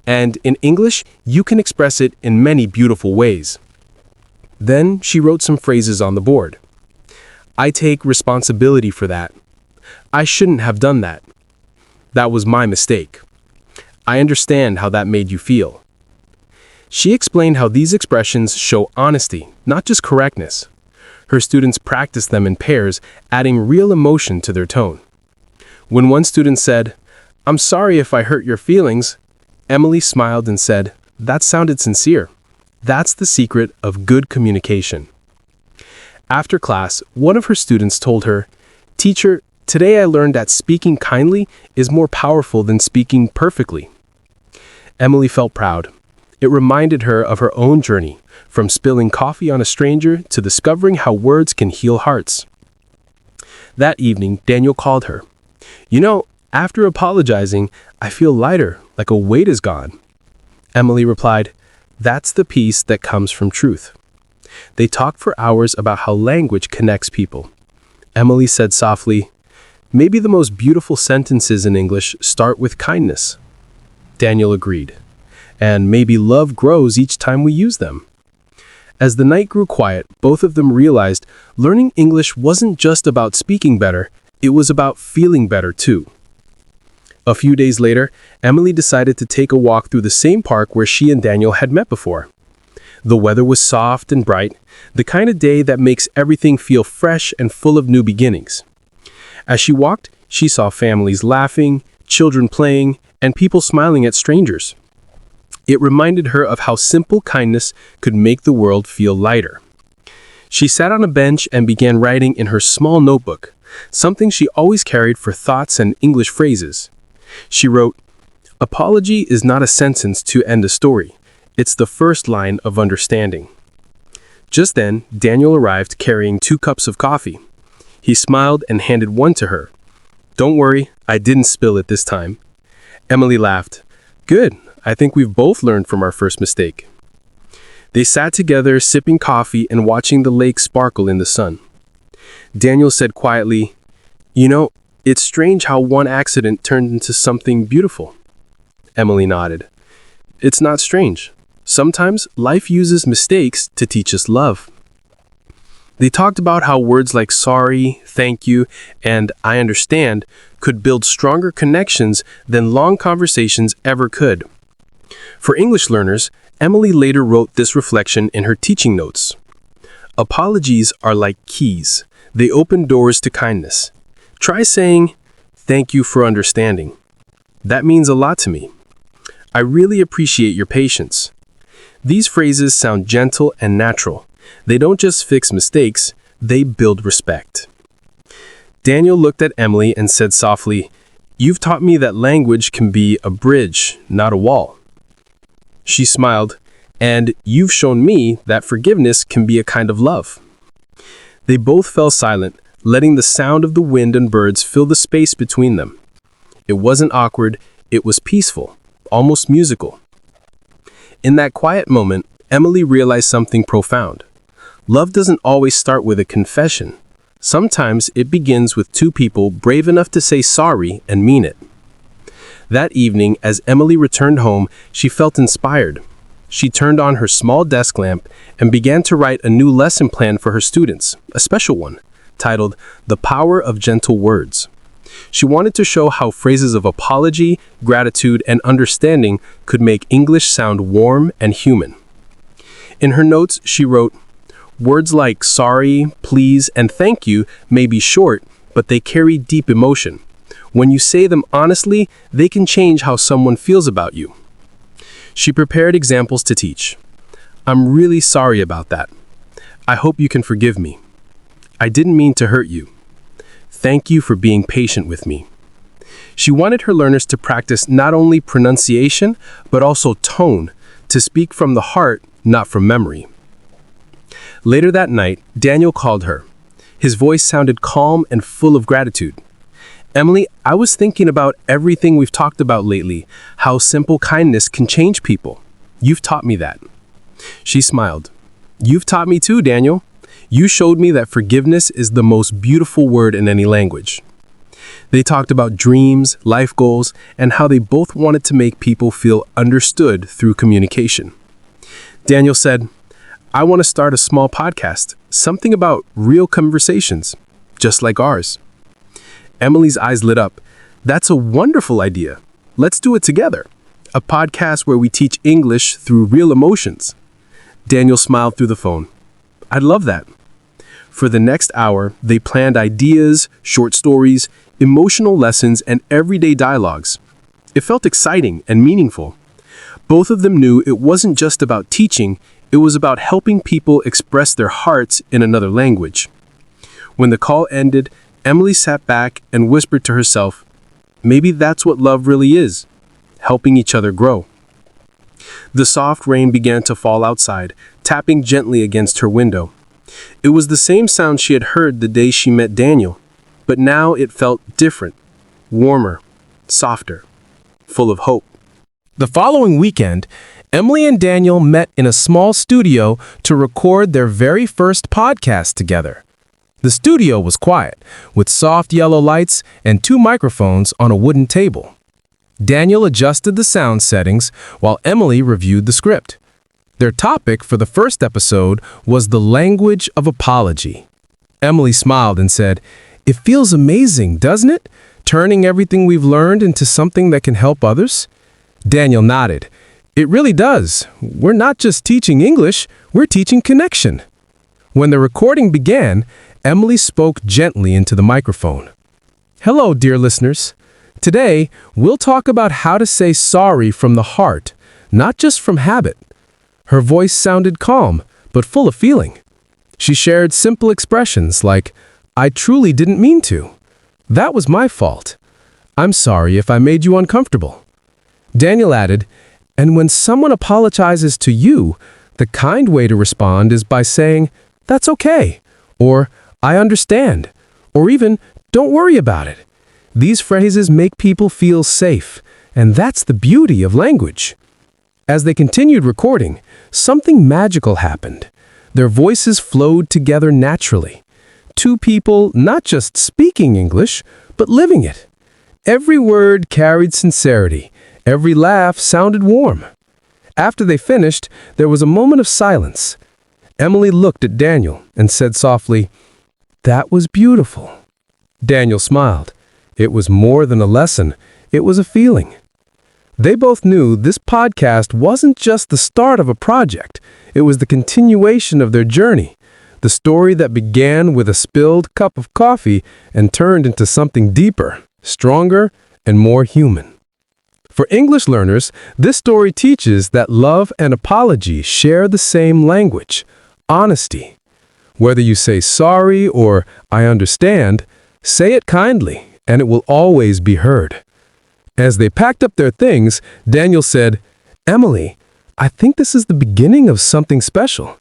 And in English, you can express it in many beautiful ways." Then she wrote some phrases on the board. "I take responsibility for that. I shouldn't have done that. That was my mistake. I understand how that made you feel." She explained how these expressions show honesty, not just correctness. Her students practiced them in pairs, adding real emotion to their tone. When one student said, "I'm sorry if I hurt your feelings," Emily smiled and said, "That sounded sincere. That's the secret of good communication." After class, one of her students told her, "Teacher, today I learned that speaking kindly is more powerful than speaking perfectly." Emily felt proud. It reminded her of her own journey, from spilling coffee on a stranger to discovering how words can heal hearts. That evening, Daniel called her. "You know, after apologizing, I feel lighter, like a weight is gone." Emily replied, "That's the peace that comes from truth." They talked for hours about how language connects people. Emily said softly, "Maybe the most beautiful sentences in English start with kindness." Daniel agreed. "And maybe love grows each time we use them." As the night grew quiet, both of them realized learning English wasn't just about speaking better, it was about feeling better too. A few days later, Emily decided to take a walk through the same park where she and Daniel had met before. The weather was soft and bright, the kind of day that makes everything feel fresh and full of new beginnings. As she walked, she saw families laughing, children playing, and people smiling at strangers. It reminded her of how simple kindness could make the world feel lighter. She sat on a bench and began writing in her small notebook, something she always carried for thoughts and English phrases. She wrote, "Apology is not a sentence to end a story. It's the first line of understanding." Just then, Daniel arrived carrying 2 cups of coffee. He smiled and handed one to her. "Don't worry, I didn't spill it this time." Emily laughed. "Good. I think we've both learned from our first mistake." They sat together, sipping coffee and watching the lake sparkle in the sun. Daniel said quietly, "You know, it's strange how one accident turned into something beautiful." Emily nodded. "It's not strange. Sometimes life uses mistakes to teach us love." They talked about how words like sorry, thank you, and I understand could build stronger connections than long conversations ever could. For English learners, Emily later wrote this reflection in her teaching notes. Apologies are like keys. They open doors to kindness. Try saying, "Thank you for understanding. That means a lot to me. I really appreciate your patience." These phrases sound gentle and natural. They don't just fix mistakes, they build respect. Daniel looked at Emily and said softly, "You've taught me that language can be a bridge, not a wall." She smiled, "And you've shown me that forgiveness can be a kind of love." They both fell silent, letting the sound of the wind and birds fill the space between them. It wasn't awkward, it was peaceful, almost musical. In that quiet moment, Emily realized something profound. Love doesn't always start with a confession. Sometimes it begins with two people brave enough to say sorry and mean it. That evening, as Emily returned home, she felt inspired. She turned on her small desk lamp and began to write a new lesson plan for her students, a special one, titled "The Power of Gentle Words." She wanted to show how phrases of apology, gratitude, and understanding could make English sound warm and human. In her notes, she wrote, "Words like sorry, please, and thank you may be short, but they carry deep emotion. When you say them honestly, they can change how someone feels about you." She prepared examples to teach. "I'm really sorry about that. I hope you can forgive me. I didn't mean to hurt you. Thank you for being patient with me." She wanted her learners to practice not only pronunciation, but also tone, to speak from the heart, not from memory. Later that night, Daniel called her. His voice sounded calm and full of gratitude. "Emily, I was thinking about everything we've talked about lately, how simple kindness can change people. You've taught me that." She smiled. "You've taught me too, Daniel. You showed me that forgiveness is the most beautiful word in any language." They talked about dreams, life goals, and how they both wanted to make people feel understood through communication. Daniel said, "I want to start a small podcast, something about real conversations, just like ours." Emily's eyes lit up. "That's a wonderful idea. Let's do it together. A podcast where we teach English through real emotions." Daniel smiled through the phone. "I'd love that." For the next hour, they planned ideas, short stories, emotional lessons, and everyday dialogues. It felt exciting and meaningful. Both of them knew it wasn't just about teaching, it was about helping people express their hearts in another language. When the call ended, Emily sat back and whispered to herself, "Maybe that's what love really is, helping each other grow." The soft rain began to fall outside, tapping gently against her window. It was the same sound she had heard the day she met Daniel, but now it felt different, warmer, softer, full of hope. The following weekend, Emily and Daniel met in a small studio to record their very first podcast together. The studio was quiet, with soft yellow lights and 2 microphones on a wooden table. Daniel adjusted the sound settings while Emily reviewed the script. Their topic for the first episode was the language of apology. Emily smiled and said, "It feels amazing, doesn't it? Turning everything we've learned into something that can help others?" Daniel nodded. "It really does. We're not just teaching English, we're teaching connection." When the recording began, Emily spoke gently into the microphone. "Hello, dear listeners. Today, we'll talk about how to say sorry from the heart, not just from habit." Her voice sounded calm, but full of feeling. She shared simple expressions like, "I truly didn't mean to. That was my fault. I'm sorry if I made you uncomfortable." Daniel added, "And when someone apologizes to you, the kind way to respond is by saying, 'That's okay,' or 'I understand,' or even 'Don't worry about it.' These phrases make people feel safe, and that's the beauty of language." As they continued recording, something magical happened. Their voices flowed together naturally. 2 people not just speaking English, but living it. Every word carried sincerity. Every laugh sounded warm. After they finished, there was a moment of silence. Emily looked at Daniel and said softly, "That was beautiful." Daniel smiled. It was more than a lesson, it was a feeling. They both knew this podcast wasn't just the start of a project, it was the continuation of their journey. The story that began with a spilled cup of coffee and turned into something deeper, stronger, and more human. For English learners, this story teaches that love and apology share the same language, honesty. Whether you say sorry or I understand, say it kindly, and it will always be heard. As they packed up their things, Daniel said, "Emily, I think this is the beginning of something special."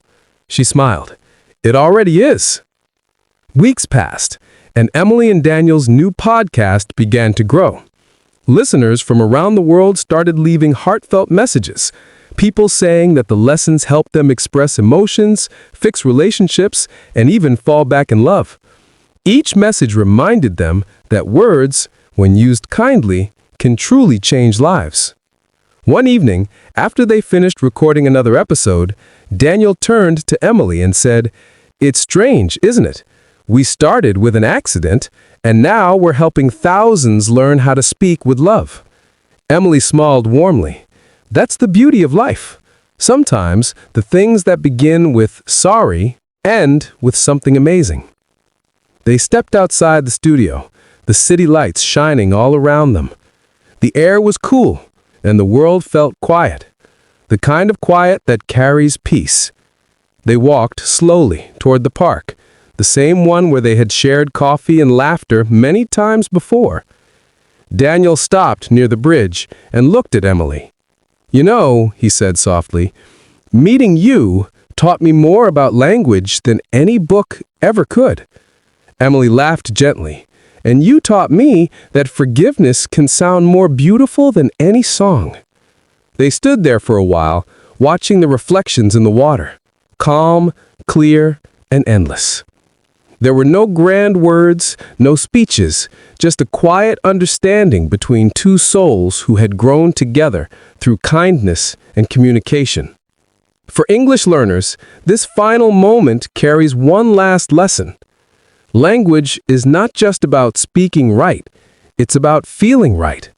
She smiled. "It already is." Weeks passed, and Emily and Daniel's new podcast began to grow. Listeners from around the world started leaving heartfelt messages, people saying that the lessons helped them express emotions, fix relationships, and even fall back in love. Each message reminded them that words, when used kindly, can truly change lives. One evening, after they finished recording another episode, Daniel turned to Emily and said, "It's strange, isn't it? We started with an accident, and now we're helping thousands learn how to speak with love." Emily smiled warmly. That's the beauty of life. Sometimes the things that begin with sorry end with something amazing. They stepped outside the studio, the city lights shining all around them. The air was cool, and the world felt quiet, the kind of quiet that carries peace. They walked slowly toward the park, the same one where they had shared coffee and laughter many times before. Daniel stopped near the bridge and looked at Emily. "You know," he said softly, "meeting you taught me more about language than any book ever could." Emily laughed gently. "And you taught me that forgiveness can sound more beautiful than any song." They stood there for a while, watching the reflections in the water, calm, clear, and endless. There were no grand words, no speeches, just a quiet understanding between two souls who had grown together through kindness and communication. For English learners, this final moment carries one last lesson. Language is not just about speaking right, it's about feeling right.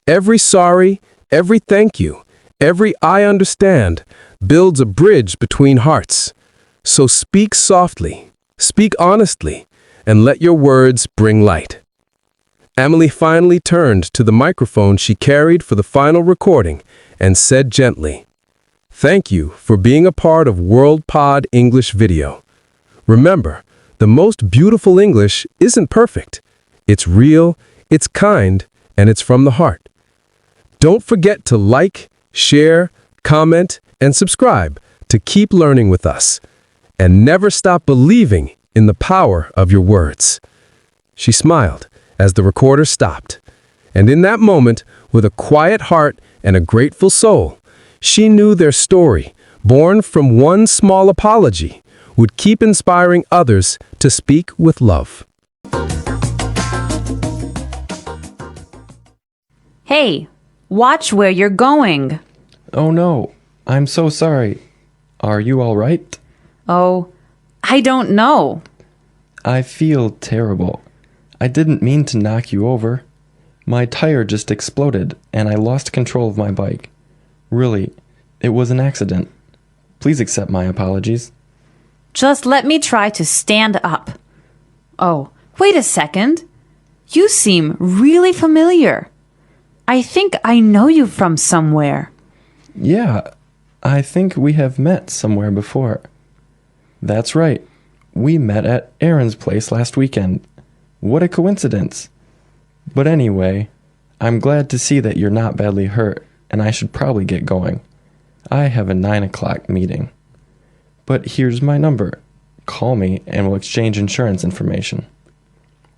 Every sorry, every thank you, every I understand builds a bridge between hearts. So speak softly, speak honestly, and let your words bring light. Emily finally turned to the microphone she carried for the final recording and said gently, "Thank you for being a part of WorldPod English Video. Remember, the most beautiful English isn't perfect. It's real, it's kind, and it's from the heart. Don't forget to like, share, comment, and subscribe to keep learning with us. And never stop believing in the power of your words." She smiled as the recorder stopped. And in that moment, with a quiet heart and a grateful soul, she knew their story, born from one small apology, would keep inspiring others to speak with love. Hey, watch where you're going. Oh no, I'm so sorry. Are you all right? Oh, I don't know. I feel terrible. I didn't mean to knock you over. My tire just exploded and I lost control of my bike. Really, it was an accident. Please accept my apologies. Just let me try to stand up. Oh, wait a second. You seem really familiar. I think I know you from somewhere. Yeah, I think we have met somewhere before. That's right. We met at Aaron's place last weekend. What a coincidence. But anyway, I'm glad to see that you're not badly hurt, and I should probably get going. I have a 9 o'clock meeting. But here's my number. Call me and we'll exchange insurance information.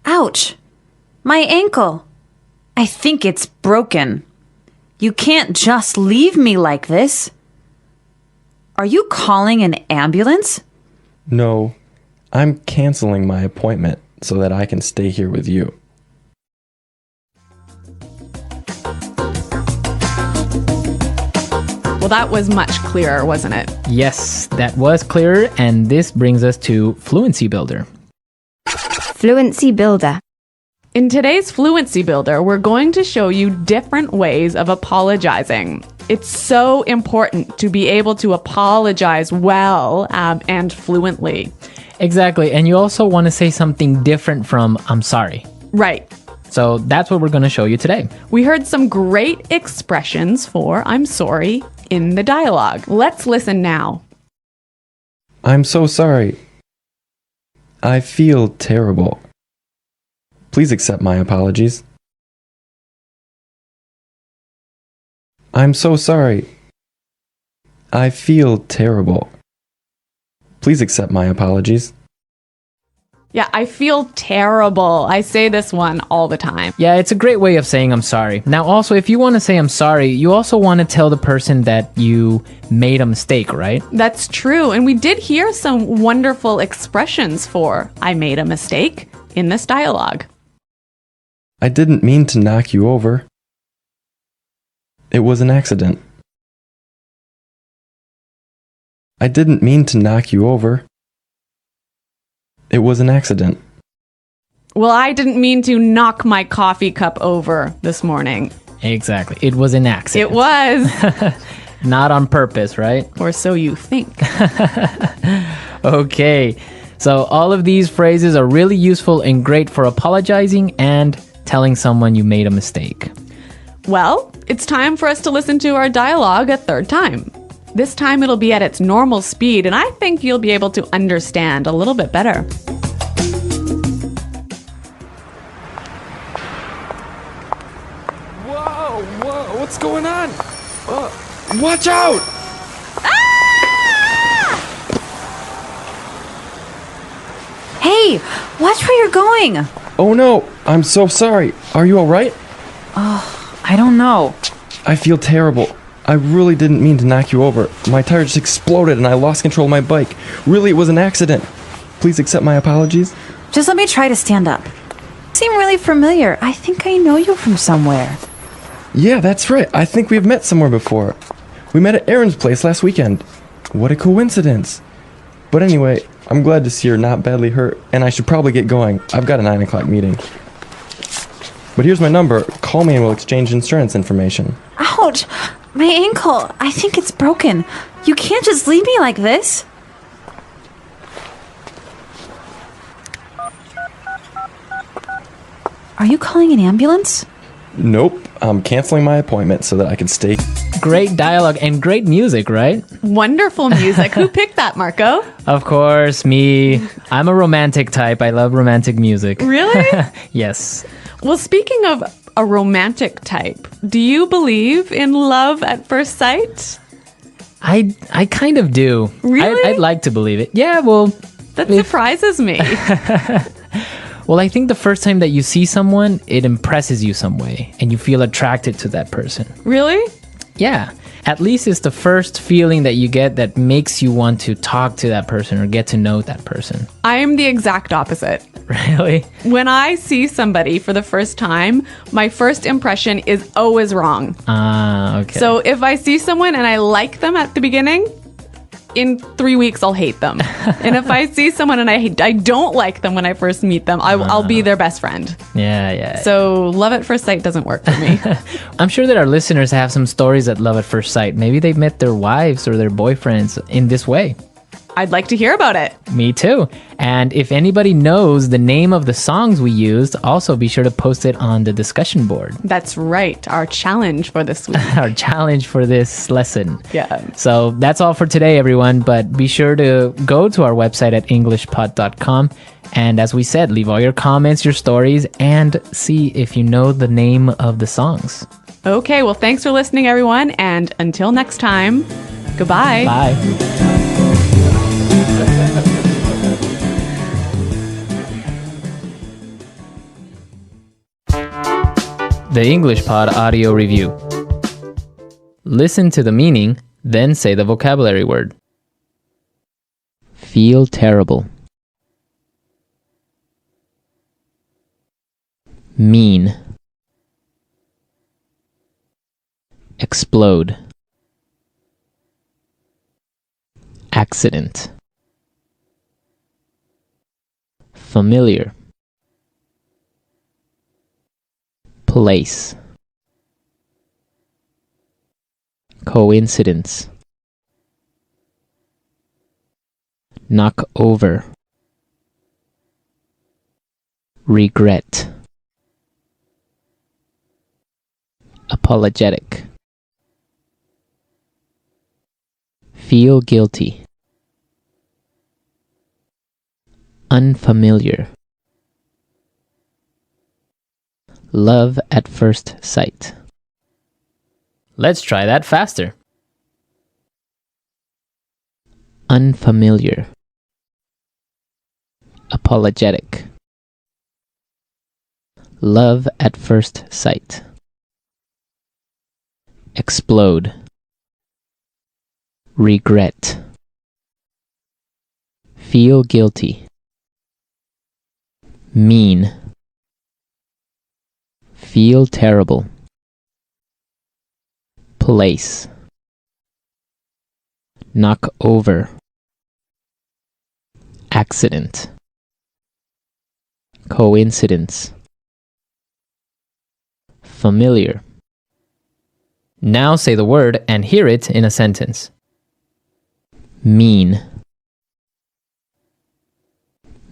Ouch! My ankle. I think it's broken. You can't just leave me like this. Are you calling an ambulance? No, I'm canceling my appointment so that I can stay here with you. Well, that was much clearer, wasn't it? Yes, that was clearer, and this brings us to Fluency Builder. Fluency Builder. In today's Fluency Builder, we're going to show you different ways of apologizing. It's so important to be able to apologize well and fluently. Exactly. And you also want to say something different from I'm sorry. Right. So that's what we're going to show you today. We heard some great expressions for I'm sorry in the dialogue. Let's listen now. I'm so sorry. I feel terrible. Please accept my apologies. I'm so sorry. I feel terrible. Please accept my apologies. Yeah, I feel terrible. I say this one all the time. Yeah, it's a great way of saying I'm sorry. Now, also, if you want to say I'm sorry, you also want to tell the person that you made a mistake, right? That's true. And we did hear some wonderful expressions for I made a mistake in this dialogue. I didn't mean to knock you over. It was an accident. I didn't mean to knock you over. It was an accident. Well, I didn't mean to knock my coffee cup over this morning. Exactly. It was an accident. It was. Not on purpose, right? Or so you think. Okay. So all of these phrases are really useful and great for apologizing and telling someone you made a mistake. Well, it's time for us to listen to our dialogue a third time. This time it'll be at its normal speed, and I think you'll be able to understand a little bit better. Whoa, what's going on? Watch out! Hey, watch where you're going. Oh no, I'm so sorry. Are you alright? I don't know. I feel terrible. I really didn't mean to knock you over. My tire just exploded and I lost control of my bike. Really, it was an accident. Please accept my apologies. Just let me try to stand up. You seem really familiar. I think I know you from somewhere. Yeah, that's right. I think we've met somewhere before. We met at Aaron's place last weekend. What a coincidence. But anyway, I'm glad to see you're not badly hurt, and I should probably get going. I've got a 9 o'clock meeting. But here's my number. Call me and we'll exchange insurance information. Ouch! My ankle. I think it's broken. You can't just leave me like this. Are you calling an ambulance? Nope. I'm canceling my appointment so that I can stay. Great dialogue and great music, right? Wonderful music. Who picked that, Marco? Of course, me. I'm a romantic type. I love romantic music. Really? Yes. Well, speaking of a romantic type, do you believe in love at first sight? I kind of do. Really? I'd like to believe it. Yeah, well... That surprises me. Well, I think the first time that you see someone, it impresses you some way, and you feel attracted to that person. Really? Yeah. At least it's the first feeling that you get that makes you want to talk to that person or get to know that person. I am the exact opposite. Really? When I see somebody for the first time, my first impression is always wrong. Okay. So if I see someone and I like them at the beginning, in 3 weeks I'll hate them. And if I see someone and I don't like them when I first meet them, I'll be their best friend. Yeah. So love at first sight doesn't work for me. I'm sure that our listeners have some stories at love at first sight. Maybe they've met their wives or their boyfriends in this way. I'd like to hear about it. Me too. And if anybody knows the name of the songs we used, also be sure to post it on the discussion board. That's right. Our challenge for this week. Our challenge for this lesson. Yeah. So that's all for today, everyone. But be sure to go to our website at EnglishPod.com. And as we said, leave all your comments, your stories, and see if you know the name of the songs. Okay, well, thanks for listening, everyone. And until next time, goodbye. Bye. The English Pod Audio Review. Listen to the meaning, then say the vocabulary word. Feel terrible. Mean. Explode. Accident. Familiar. Place. Coincidence. Knock over. regret, apologetic, feel guilty, unfamiliar, love at first sight. Let's try that faster. Unfamiliar, apologetic, love at first sight, explode, regret, feel guilty, mean, feel terrible, place, knock over, accident, coincidence, familiar. Now say the word and hear it in a sentence. Mean,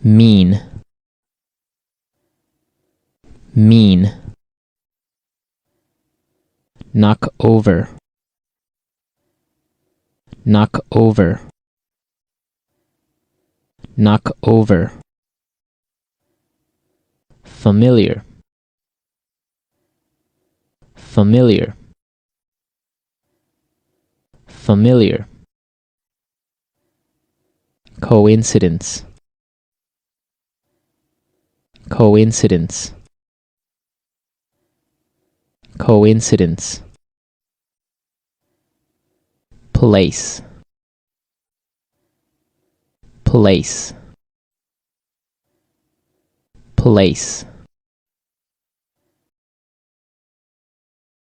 mean, mean. Knock over, knock over, knock over. Familiar, familiar, familiar. Coincidence, coincidence, coincidence. Place, place, place.